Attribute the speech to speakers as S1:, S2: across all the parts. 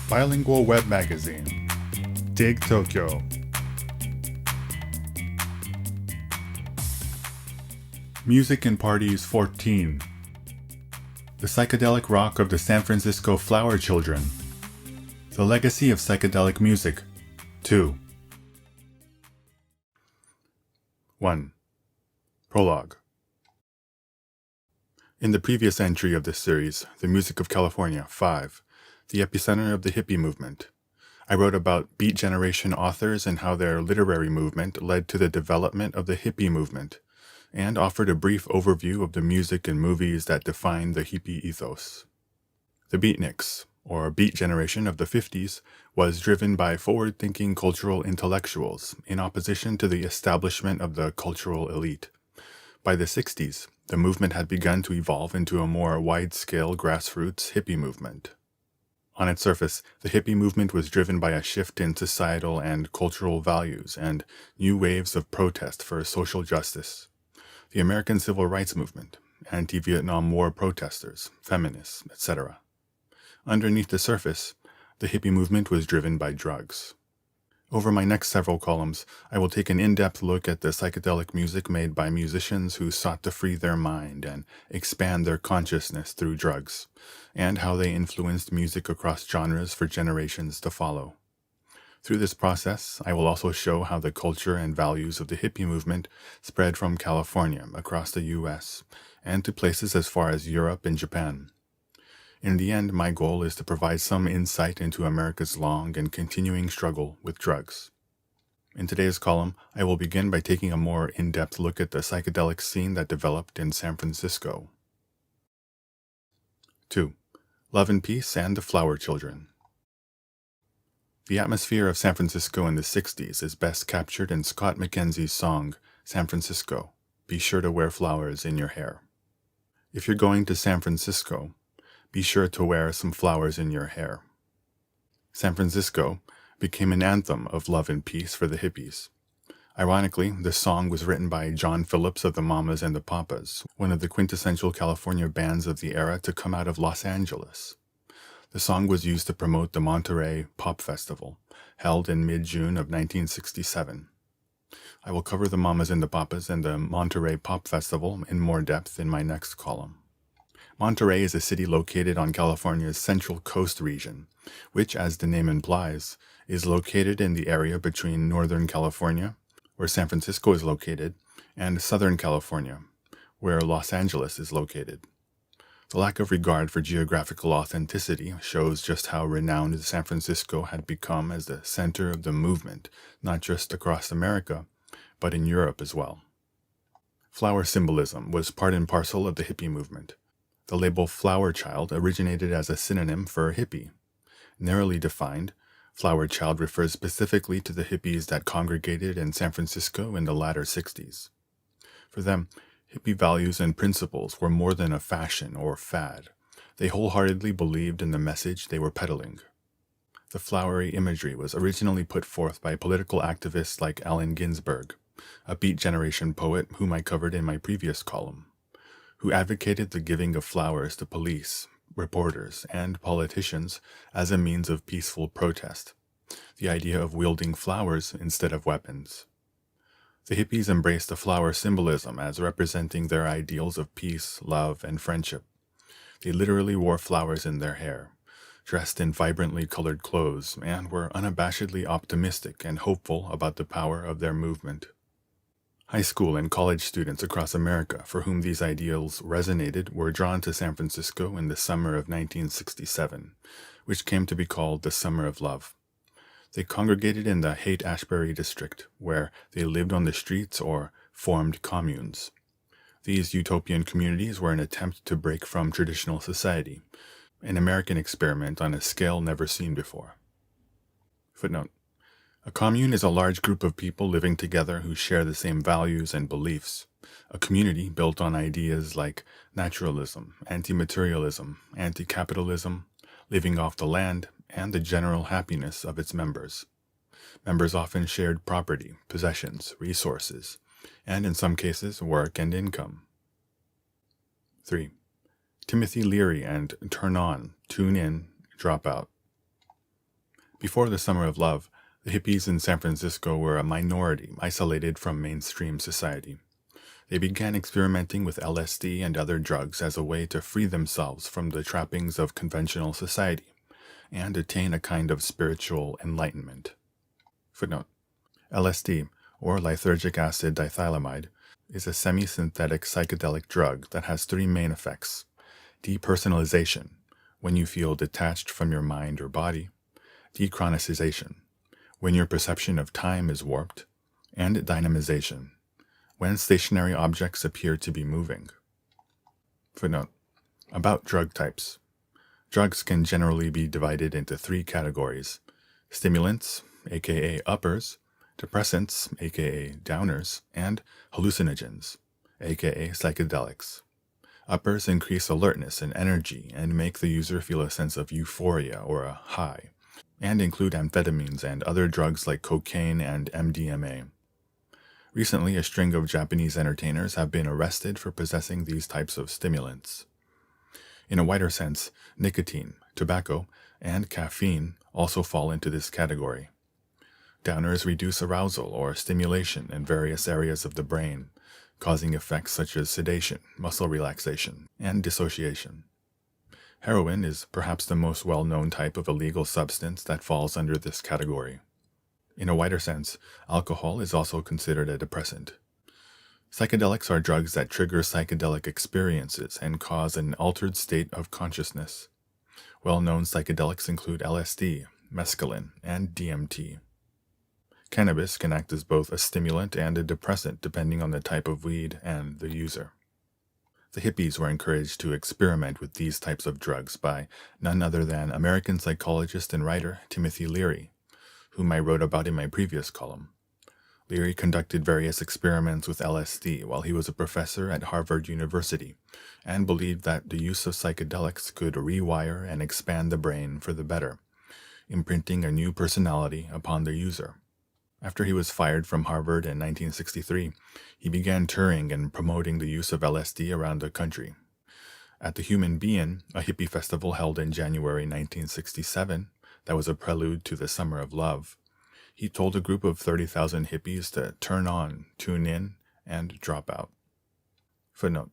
S1: Bilingual web magazine, Dig Tokyo. Music and Parties 14. The Psychedelic Rock of the San Francisco Flower Children. The Legacy of Psychedelic Music 2. 1. Prologue. In the previous entry of this series, The Music of California 5, the epicenter of the hippie movement, I wrote about Beat Generation authors and how their literary movement led to the development of the hippie movement, and offered a brief overview of the music and movies that defined the hippie ethos. The Beatniks, or Beat Generation of the 50s, was driven by forward-thinking cultural intellectuals in opposition to the establishment of the cultural elite. By the 60s, the movement had begun to evolve into a more wide-scale grassroots hippie movement. On its surface, the hippie movement was driven by a shift in societal and cultural values and new waves of protest for social justice. The American Civil Rights Movement, anti-Vietnam War protesters, feminists, etc. Underneath the surface, the hippie movement was driven by drugs. Over my next several columns, I will take an in-depth look at the psychedelic music made by musicians who sought to free their mind and expand their consciousness through drugs, and how they influenced music across genres for generations to follow. Through this process, I will also show how the culture and values of the hippie movement spread from California across the U.S. and to places as far as Europe and Japan. In the end, my goal is to provide some insight into America's long and continuing struggle with drugs. In today's column, I will begin by taking a more in-depth look at the psychedelic scene that developed in San Francisco. 2. Love and Peace and the Flower Children. The atmosphere of San Francisco in the 60s is best captured in Scott McKenzie's song, San Francisco, Be Sure to Wear Flowers in Your Hair. If you're going to San Francisco, be sure to wear some flowers in your hair. San Francisco became an anthem of love and peace for the hippies. Ironically, the song was written by John Phillips of the Mamas and the Papas, one of the quintessential California bands of the era to come out of Los Angeles. The song was used to promote the Monterey Pop Festival, held in mid-June of 1967. I will cover the Mamas and the Papas and the Monterey Pop Festival in more depth in my next column. Monterey is a city located on California's Central Coast region, which, as the name implies, is located in the area between Northern California, where San Francisco is located, and Southern California, where Los Angeles is located. The lack of regard for geographical authenticity shows just how renowned San Francisco had become as the center of the movement, not just across America, but in Europe as well. Flower symbolism was part and parcel of the hippie movement. The label flower child originated as a synonym for hippie. Narrowly defined, flower child refers specifically to the hippies that congregated in San Francisco in the latter 60s. For them, hippie values and principles were more than a fashion or fad. They wholeheartedly believed in the message they were peddling. The flowery imagery was originally put forth by political activists like Allen Ginsberg, a Beat Generation poet whom I covered in my previous column, who advocated the giving of flowers to police, reporters, and politicians as a means of peaceful protest, the idea of wielding flowers instead of weapons. The hippies embraced the flower symbolism as representing their ideals of peace, love, and friendship. They literally wore flowers in their hair, dressed in vibrantly colored clothes, and were unabashedly optimistic and hopeful about the power of their movement. High school and college students across America for whom these ideals resonated were drawn to San Francisco in the summer of 1967, which came to be called the Summer of Love. They congregated in the Haight-Ashbury district, where they lived on the streets or formed communes. These utopian communities were an attempt to break from traditional society, an American experiment on a scale never seen before. Footnote: a commune is a large group of people living together who share the same values and beliefs. A community built on ideas like naturalism, anti-materialism, anti-capitalism, living off the land, and the general happiness of its members. Members often shared property, possessions, resources, and in some cases, work and income. 3. Timothy Leary and Turn On, Tune In, Drop Out. Before the Summer of Love, the hippies in San Francisco were a minority isolated from mainstream society. They began experimenting with LSD and other drugs as a way to free themselves from the trappings of conventional society and attain a kind of spiritual enlightenment. Footnote: LSD, or lysergic acid dithylamide, is a semi-synthetic psychedelic drug that has three main effects: depersonalization, when you feel detached from your mind or body; dechronicization, when your perception of time is warped; and dynamization, when stationary objects appear to be moving. Footnote: about drug types. Drugs can generally be divided into three categories: stimulants, aka uppers; depressants, aka downers; and hallucinogens, aka psychedelics. Uppers increase alertness and energy and make the user feel a sense of euphoria or a high, and include amphetamines and other drugs like cocaine and MDMA. Recently, a string of Japanese entertainers have been arrested for possessing these types of stimulants. In a wider sense, nicotine, tobacco, and caffeine also fall into this category. Downers reduce arousal or stimulation in various areas of the brain, causing effects such as sedation, muscle relaxation, and dissociation. Heroin is perhaps the most well-known type of illegal substance that falls under this category. In a wider sense, alcohol is also considered a depressant. Psychedelics are drugs that trigger psychedelic experiences and cause an altered state of consciousness. Well-known psychedelics include LSD, mescaline, and DMT. Cannabis can act as both a stimulant and a depressant depending on the type of weed and the user. The hippies were encouraged to experiment with these types of drugs by none other than American psychologist and writer Timothy Leary, whom I wrote about in my previous column. Leary conducted various experiments with LSD while he was a professor at Harvard University, and believed that the use of psychedelics could rewire and expand the brain for the better, imprinting a new personality upon the user. After he was fired from Harvard in 1963, he began touring and promoting the use of LSD around the country. At the Human Being, a hippie festival held in January 1967, that was a prelude to the Summer of Love, he told a group of 30,000 hippies to turn on, tune in, and drop out. Footnote: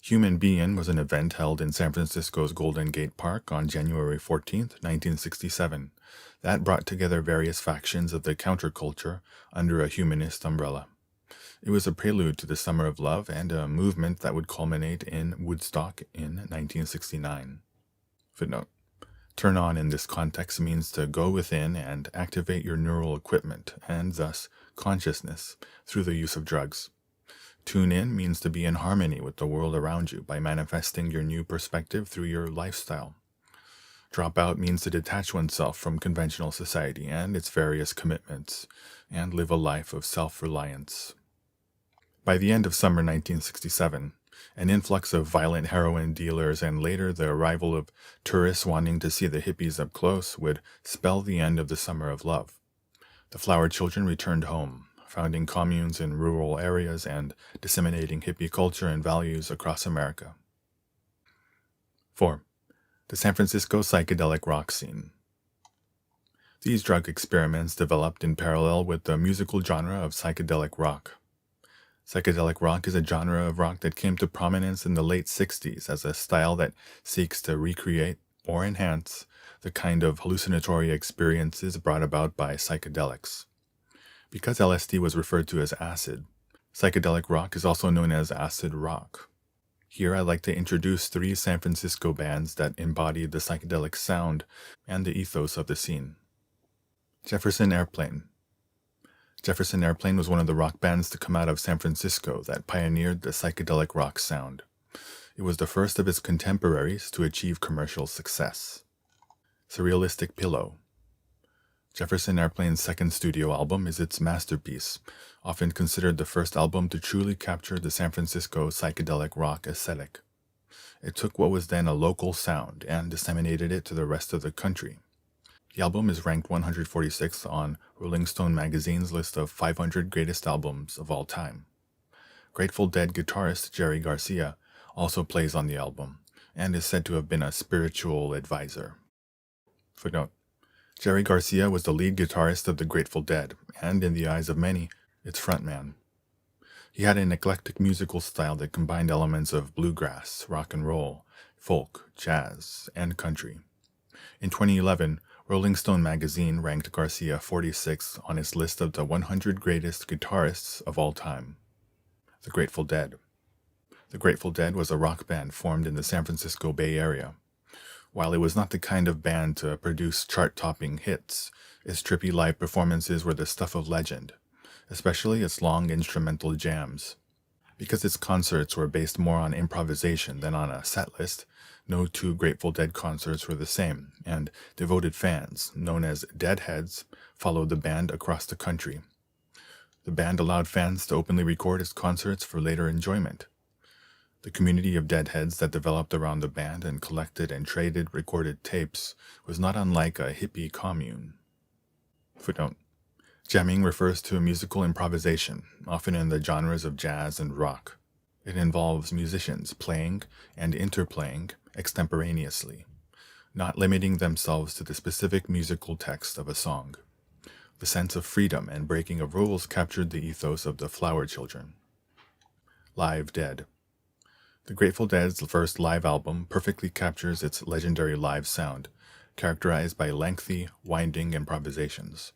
S1: Human Being was an event held in San Francisco's Golden Gate Park on January 14, 1967, that brought together various factions of the counterculture under a humanist umbrella. It was a prelude to the Summer of Love and a movement that would culminate in Woodstock in 1969. Footnote: turn on in this context means to go within and activate your neural equipment, and thus consciousness, through the use of drugs. Tune in means to be in harmony with the world around you by manifesting your new perspective through your lifestyle. Drop out means to detach oneself from conventional society and its various commitments, and live a life of self-reliance. By the end of summer 1967, an influx of violent heroin dealers and later the arrival of tourists wanting to see the hippies up close would spell the end of the Summer of Love. The flower children returned home, founding communes in rural areas and disseminating hippie culture and values across America. 4. The San Francisco psychedelic rock scene. These drug experiments developed in parallel with the musical genre of psychedelic rock. Psychedelic rock is a genre of rock that came to prominence in the late 60s as a style that seeks to recreate or enhance the kind of hallucinatory experiences brought about by psychedelics. Because LSD was referred to as acid, psychedelic rock is also known as acid rock. Here I'd like to introduce 3 San Francisco bands that embodied the psychedelic sound and the ethos of the scene. Jefferson Airplane. Jefferson Airplane was one of the rock bands to come out of San Francisco that pioneered the psychedelic rock sound. It was the first of its contemporaries to achieve commercial success. Surrealistic Pillow. Jefferson Airplane's second studio album is its masterpiece, often considered the first album to truly capture the San Francisco psychedelic rock aesthetic. It took what was then a local sound and disseminated it to the rest of the country. The album is ranked 146th on Rolling Stone magazine's list of 500 greatest albums of all time. Grateful Dead guitarist Jerry Garcia also plays on the album, and is said to have been a spiritual advisor. Footnote: Jerry Garcia was the lead guitarist of the Grateful Dead, and in the eyes of many, its frontman. He had an eclectic musical style that combined elements of bluegrass, rock and roll, folk, jazz, and country. In 2011, Rolling Stone magazine ranked Garcia 46th on its list of the 100 greatest guitarists of all time. The Grateful Dead. The Grateful Dead was a rock band formed in the San Francisco Bay Area. While it was not the kind of band to produce chart-topping hits, its trippy live performances were the stuff of legend, especially its long instrumental jams. Because its concerts were based more on improvisation than on a set list, no two Grateful Dead concerts were the same, and devoted fans, known as Deadheads, followed the band across the country. The band allowed fans to openly record its concerts for later enjoyment. The community of Deadheads that developed around the band and collected and traded recorded tapes was not unlike a hippie commune. Footnote. Jamming refers to musical improvisation, often in the genres of jazz and rock. It involves musicians playing and interplaying extemporaneously, not limiting themselves to the specific musical text of a song. The sense of freedom and breaking of rules captured the ethos of the Flower Children. Live Dead. The Grateful Dead's first live album perfectly captures its legendary live sound, characterized by lengthy, winding improvisations.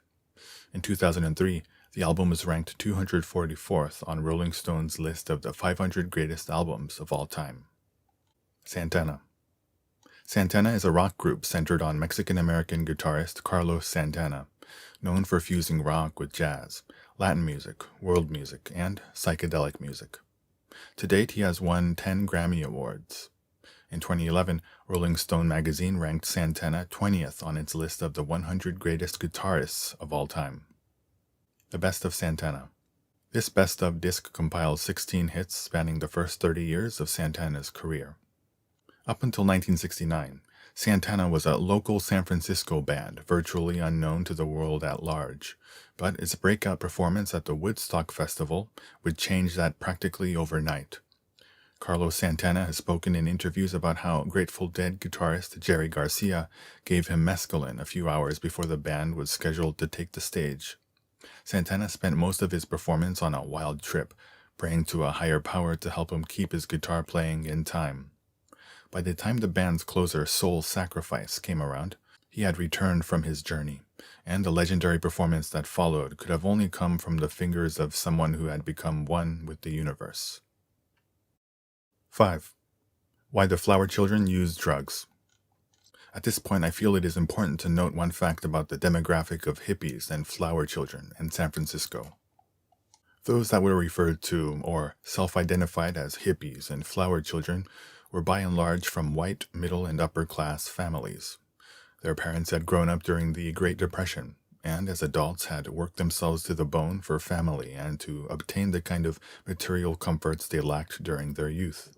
S1: In 2003, the album was ranked 244th on Rolling Stone's list of the 500 greatest albums of all time. Santana. Santana is a rock group centered on Mexican-American guitarist Carlos Santana, known for fusing rock with jazz, Latin music, world music, and psychedelic music. To date, he has won 10 Grammy Awards. In 2011, Rolling Stone magazine ranked Santana 20th on its list of the 100 greatest guitarists of all time. The Best of Santana. This best of disc compiles 16 hits spanning the first 30 years of Santana's career. Up until 1969, Santana was a local San Francisco band, virtually unknown to the world at large, but its breakout performance at the Woodstock Festival would change that practically overnight. Carlos Santana has spoken in interviews about how Grateful Dead guitarist Jerry Garcia gave him mescaline a few hours before the band was scheduled to take the stage. Santana spent most of his performance on a wild trip, praying to a higher power to help him keep his guitar playing in time. By the time the band's closer, Soul Sacrifice, came around, he had returned from his journey, and the legendary performance that followed could have only come from the fingers of someone who had become one with the universe. 5. Why the Flower Children used drugs. At this point, I feel it is important to note one fact about the demographic of hippies and flower children in San Francisco. Those that were referred to or self-identified as hippies and flower children were by and large from white, middle, and upper-class families. Their parents had grown up during the Great Depression, and as adults had worked themselves to the bone for family and to obtain the kind of material comforts they lacked during their youth.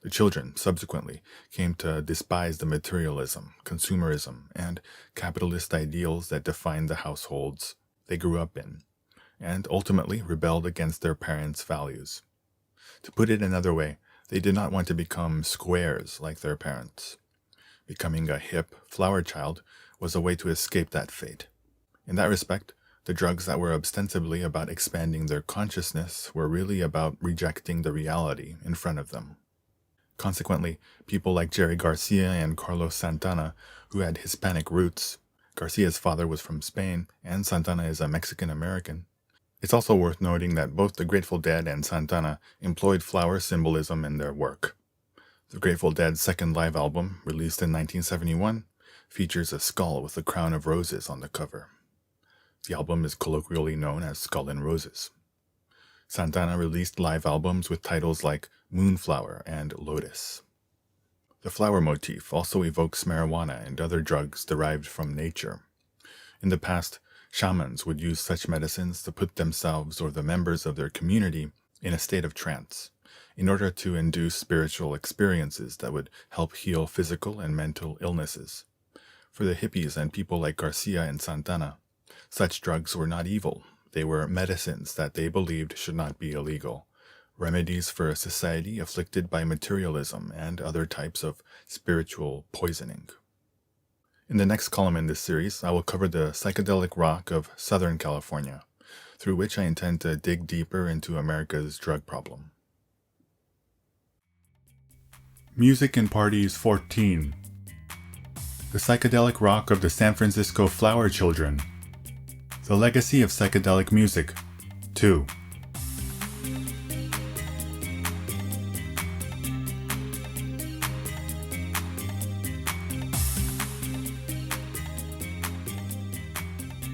S1: The children, subsequently, came to despise the materialism, consumerism, and capitalist ideals that defined the households they grew up in, and ultimately rebelled against their parents' values. To put it another way, they did not want to become squares like their parents. Becoming a hip flower child was a way to escape that fate. In that respect, the drugs that were ostensibly about expanding their consciousness were really about rejecting the reality in front of them. Consequently, people like Jerry Garcia and Carlos Santana, who had Hispanic roots, Garcia's father was from Spain, and Santana is a Mexican-American. It's also worth noting that both the Grateful Dead and Santana employed flower symbolism in their work. The Grateful Dead's second live album, released in 1971, features a skull with a crown of roses on the cover. The album is colloquially known as Skull and Roses. Santana released live albums with titles like Moonflower and Lotus. The flower motif also evokes marijuana and other drugs derived from nature. In the past, shamans would use such medicines to put themselves or the members of their community in a state of trance, in order to induce spiritual experiences that would help heal physical and mental illnesses. For the hippies and people like Garcia and Santana, such drugs were not evil. They were medicines that they believed should not be illegal, remedies for a society afflicted by materialism and other types of spiritual poisoning. In the next column in this series, I will cover the psychedelic rock of Southern California, through which I intend to dig deeper into America's drug problem. Music and Parties 14. The psychedelic rock of the San Francisco Flower Children. The legacy of psychedelic music 2.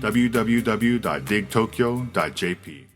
S1: www.digtokyo.jp